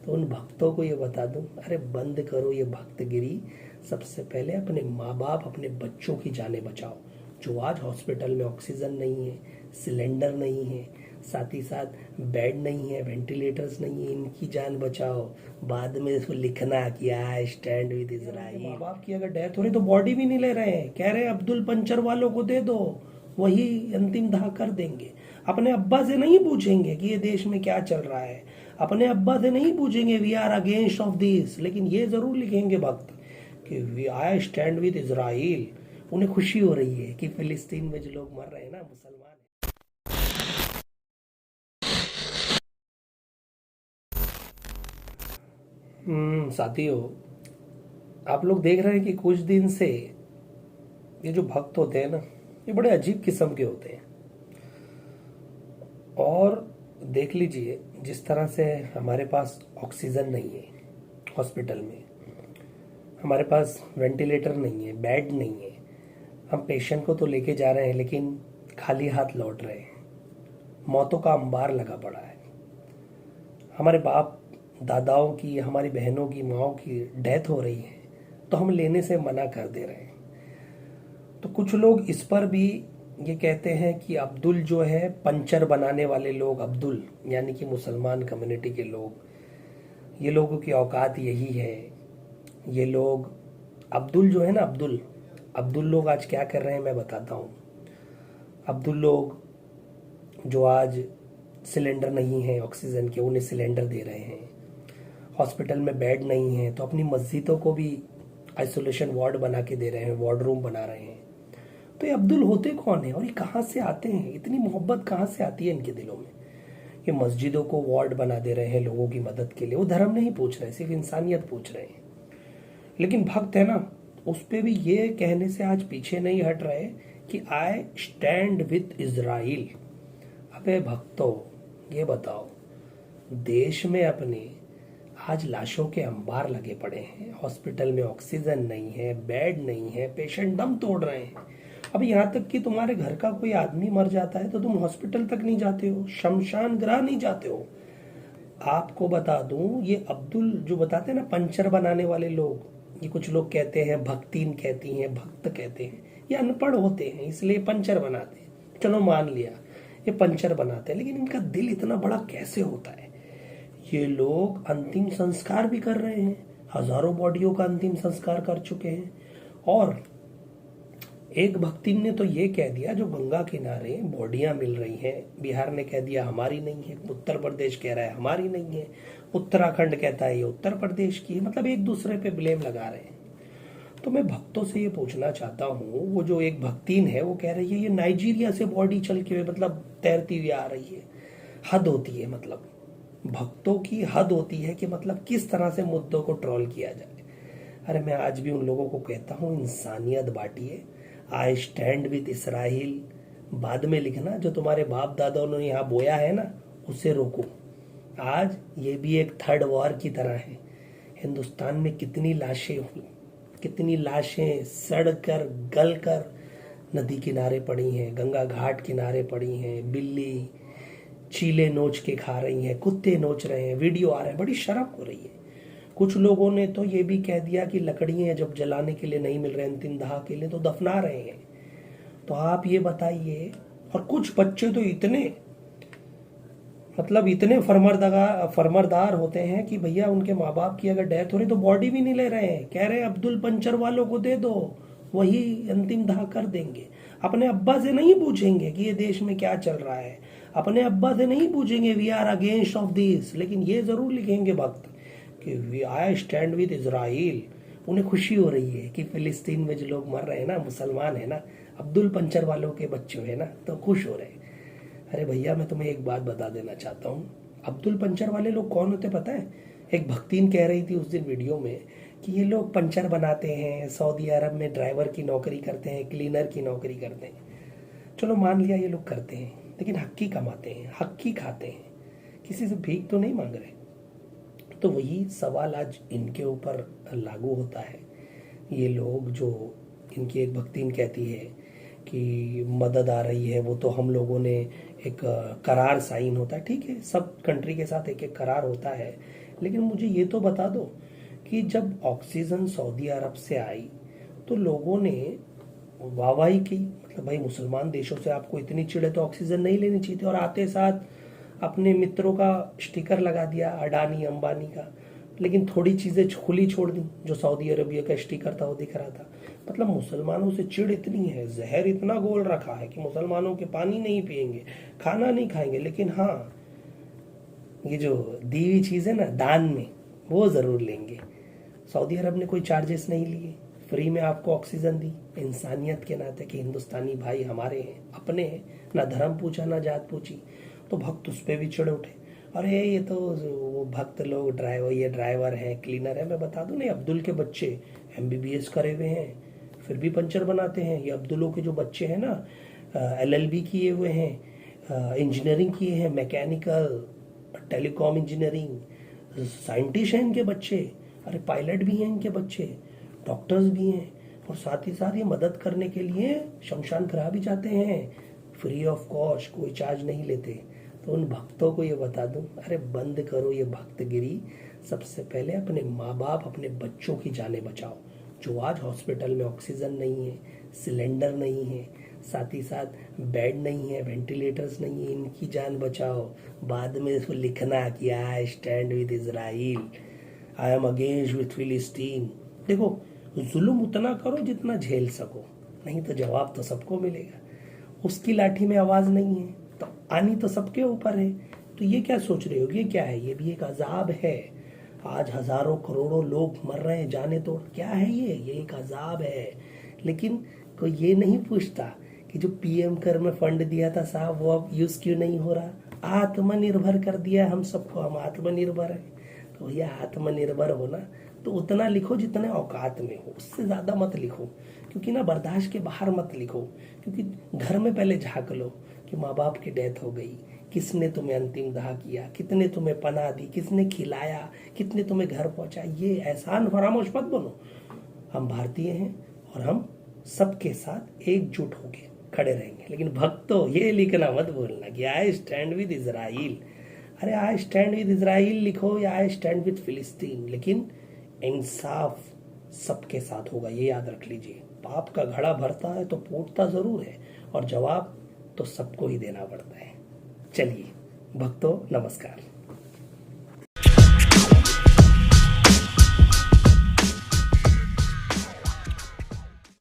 तो उन भक्तों को ये बता दूं, अरे बंद करो ये भक्तगिरी। सबसे पहले अपने माँ बाप, अपने बच्चों की जानें बचाओ। जो आज हॉस्पिटल में ऑक्सीजन नहीं है, सिलेंडर नहीं है, साथ ही साथ बेड नहीं है, वेंटिलेटर्स नहीं है, इनकी जान बचाओ। बाद में इसको लिखना कि आई स्टैंड विद इजराइल। माँ बाप की अगर डेथ हो रही तो बॉडी भी नहीं ले रहे हैं, कह रहे हैं अब्दुल पंचर वालों को दे दो, वही अंतिम दाह कर देंगे। अपने अब्बा से नहीं पूछेंगे कि ये देश में क्या चल रहा है, अपने अब्बा से नहीं पूछेंगे we are against of this, लेकिन ये जरूर लिखेंगे भक्त कि we I stand with Israel. उन्हें खुशी हो रही है कि फिलिस्तीन में जो लोग मर रहे हैं ना, मुसलमान है। साथियों, आप लोग देख रहे हैं कि कुछ दिन से ये जो भक्त होते हैं ना, ये बड़े अजीब किस्म के होते हैं। और देख लीजिए, जिस तरह से हमारे पास ऑक्सीजन नहीं है हॉस्पिटल में, हमारे पास वेंटिलेटर नहीं है, बेड नहीं है, हम पेशेंट को तो लेके जा रहे हैं लेकिन खाली हाथ लौट रहे हैं। मौतों का अंबार लगा पड़ा है। हमारे बाप दादाओं की, हमारी बहनों की, माओ की डेथ हो रही है तो हम लेने से मना कर दे रहे हैं। तो कुछ लोग इस पर भी ये कहते हैं कि अब्दुल जो है, पंचर बनाने वाले लोग, अब्दुल यानी कि मुसलमान कम्युनिटी के लोग, ये लोगों की औकात यही है। ये लोग अब्दुल जो है ना, अब्दुल अब्दुल लोग आज क्या कर रहे हैं मैं बताता हूँ। अब्दुल लोग जो आज सिलेंडर नहीं है ऑक्सीजन के, उन्हें सिलेंडर दे रहे हैं। हॉस्पिटल में बेड नहीं है तो अपनी मस्जिदों को भी आइसोलेशन वार्ड बना के दे रहे हैं, वार्ड रूम बना रहे हैं। तो ये अब्दुल होते कौन है और ये कहाँ से आते हैं? इतनी मोहब्बत कहाँ से आती है इनके दिलों में? ये मस्जिदों को वार्ड बना दे रहे हैं लोगों की मदद के लिए। वो धर्म नहीं पूछ रहे, सिर्फ इंसानियत पूछ रहे हैं। लेकिन भक्त है ना, उस पे भी ये कहने से आज पीछे नहीं हट रहे कि आई स्टैंड विद इजराइल। अबे भक्तों, ये बताओ, देश में अपने आज लाशों के अंबार लगे पड़े हैं, हॉस्पिटल में ऑक्सीजन नहीं है, बेड नहीं है, पेशेंट दम तोड़ रहे हैं। अब यहाँ तक कि तुम्हारे घर का कोई आदमी मर जाता है तो तुम हॉस्पिटल तक नहीं जाते हो, शमशान गृह नहीं जाते हो। आपको बता दूं, ये अब्दुल जो बताते हैं ना, पंचर बनाने वाले लोग, ये कुछ लोग कहते हैं, भक्तिन कहती हैं, भक्त कहते हैं, ये अनपढ़ होते हैं इसलिए पंचर बनाते हैं। चलो मान लिया ये पंचर बनाते हैं, लेकिन इनका दिल इतना बड़ा कैसे होता है? ये लोग अंतिम संस्कार भी कर रहे हैं, हजारों बॉडियों का अंतिम संस्कार कर चुके हैं। और एक भक्ति ने तो ये कह दिया, जो गंगा किनारे बॉडियां मिल रही हैं, बिहार ने कह दिया हमारी नहीं है, उत्तर प्रदेश कह रहा है हमारी नहीं है, उत्तराखंड कहता है ये उत्तर प्रदेश की है। मतलब एक दूसरे पे ब्लेम लगा रहे हैं। तो मैं भक्तों से ये पूछना चाहता हूँ, वो जो एक भक्तिन है वो कह रही है ये नाइजीरिया से बॉडी चल के मतलब तैरती हुई आ रही है। हद होती है, मतलब भक्तों की हद होती है कि मतलब किस तरह से मुद्दों को ट्रोल किया जाए। अरे मैं आज भी उन लोगों को कहता हूँ, इंसानियत बांटिए। आई स्टैंड विद इसराइल बाद में लिखना, जो तुम्हारे बाप दादाओं ने यहाँ बोया है ना, उसे रोको। आज ये भी एक थर्ड वॉर की तरह है। हिंदुस्तान में कितनी लाशें हुई, कितनी लाशें सड़ कर गल कर नदी किनारे पड़ी हैं, गंगा घाट किनारे पड़ी हैं। बिल्ली चीले नोच के खा रही हैं, कुत्ते नोच रहे हैं, वीडियो आ रहे हैं, बड़ी शर्म हो रही है। कुछ लोगों ने तो ये भी कह दिया कि लकड़ियां जब जलाने के लिए नहीं मिल रहे अंतिम दाह के लिए तो दफना रहे हैं। तो आप ये बताइए। और कुछ बच्चे तो इतने मतलब इतने फरमरदार होते हैं कि भैया उनके माँ बाप की अगर डेथ हो रही तो बॉडी भी नहीं ले रहे हैं, कह रहे हैं अब्दुल पंचर वालों को दे दो, वही अंतिम दाह कर देंगे। अपने अब्बा से नहीं पूछेंगे कि ये देश में क्या चल रहा है, अपने अब्बा से नहीं पूछेंगे we are against of this, लेकिन ये जरूर लिखेंगे भक्त कि we I stand with Israel. उन्हें खुशी हो रही है कि फिलिस्तीन में जो लोग मर रहे हैं ना, मुसलमान है ना, अब्दुल पंचर वालों के बच्चे है ना, तो खुश हो रहे हैं। अरे भैया, मैं तुम्हें एक बात बता देना चाहता हूँ, अब्दुल पंचर वाले लोग कौन होते पता है? एक भक्तिन कह रही थी उस दिन वीडियो में कि ये लोग पंचर बनाते हैं, सऊदी अरब में ड्राइवर की नौकरी करते हैं, क्लीनर की नौकरी करते हैं। चलो मान लिया ये लोग करते हैं, लेकिन हक्की कमाते हैं, हक्की खाते हैं, किसी से भीख तो नहीं मांग रहे। तो वही सवाल आज इनके ऊपर लागू होता है। ये लोग जो, इनकी एक भक्तिन कहती है कि मदद आ रही है, वो तो हम लोगों ने एक करार साइन होता है, ठीक है, सब कंट्री के साथ एक एक करार होता है, लेकिन मुझे ये तो बता दो कि जब ऑक्सीजन सऊदी अरब से आई तो लोगों ने वाहवाही की, मतलब भाई मुसलमान देशों से आपको इतनी चिड़े तो ऑक्सीजन नहीं लेनी चाहिए थी, और आते साथ अपने मित्रों का स्टिकर लगा दिया, अडानी अंबानी का, लेकिन थोड़ी चीज़ें खुली छोड़ दी। जो सऊदी अरबिया का स्टिकर था वो दिख रहा था। मतलब मुसलमानों से चिड़ इतनी है, जहर इतना गोल रखा है कि मुसलमानों के पानी नहीं पिएंगे, खाना नहीं खाएंगे, लेकिन हाँ ये जो दी हुई चीज़ है ना दान में, वो ज़रूर लेंगे। सऊदी अरब ने कोई चार्जेस नहीं लिए, फ्री में आपको ऑक्सीजन दी, इंसानियत के नाते कि हिंदुस्तानी भाई हमारे हैं, अपने हैं, ना धर्म पूछा ना जात पूछी। तो भक्त उस पर भी चिढ़ उठे, अरे ये तो वो भक्त लोग ड्राइवर, ये ड्राइवर है, क्लीनर है। मैं बता दूं नहीं, अब्दुल के बच्चे MBBS करे हुए हैं, फिर भी पंचर बनाते हैं। ये अब्दुलों के जो बच्चे हैं ना, LLB किए हुए हैं, इंजीनियरिंग किए हैं, मैकेनिकल, टेलीकॉम इंजीनियरिंग, साइंटिस्ट हैं इनके बच्चे, अरे पायलट भी हैं इनके बच्चे, डॉक्टर्स भी हैं, और साथ ही साथ ये मदद करने के लिए शमशान ग्रह भी जाते हैं, फ्री ऑफ कॉस्ट, कोई चार्ज नहीं लेते। तो उन भक्तों को ये बता दूं, अरे बंद करो ये भक्तगिरी, सबसे पहले अपने माँ बाप, अपने बच्चों की जानें बचाओ। जो आज हॉस्पिटल में ऑक्सीजन नहीं है, सिलेंडर नहीं है, साथ ही साथ बेड नहीं है, वेंटिलेटर्स नहीं है, इनकी जान बचाओ। बाद में इसको लिखना कि आई stand with Israel, I am against with फिलिस्तीन। देखो, जुल्म उतना करो जितना झेल सको, नहीं तो जवाब तो सबको मिलेगा। उसकी लाठी में आवाज नहीं है तो आनी तो सबके ऊपर है। तो ये क्या सोच रहे हो, ये क्या है? ये भी एक अजाब है। आज हजारों करोड़ों लोग मर रहे हैं, जाने तो क्या है ये एक अजाब है। लेकिन कोई ये नहीं पूछता कि जो PM कर में फंड दिया था साहब, वो अब यूज क्यों नहीं हो रहा। आत्मनिर्भर कर दिया हम सबको, हम आत्मनिर्भर है। तो भैया आत्मनिर्भर हो ना, तो उतना लिखो जितने औकात में हो, उससे ज्यादा मत लिखो। क्योंकि ना बर्दाश्त के बाहर मत लिखो, क्योंकि घर में पहले झांक लो कि माँ बाप की डेथ हो गई, किसने तुम्हें अंतिम दाह किया, कितने तुम्हें पनाह दी, किसने खिलाया, कितने तुम्हें घर पहुंचा। ये एहसान फरामोश मत बनो। हम भारतीय हैं और हम सबके साथ एकजुट होके खड़े रहेंगे। लेकिन भक्तों ये लिखना मत भूलना कि आई स्टैंड विद इजराइल। अरे आई स्टैंड विद इजराइल लिखो या आई स्टैंड विद फिलिस्तीन, लेकिन इंसाफ सबके साथ होगा, ये याद रख लीजिए। पाप का घड़ा भरता है तो फूटता जरूर है, और जवाब तो सबको ही देना पड़ता है। चलिए भक्तों, नमस्कार।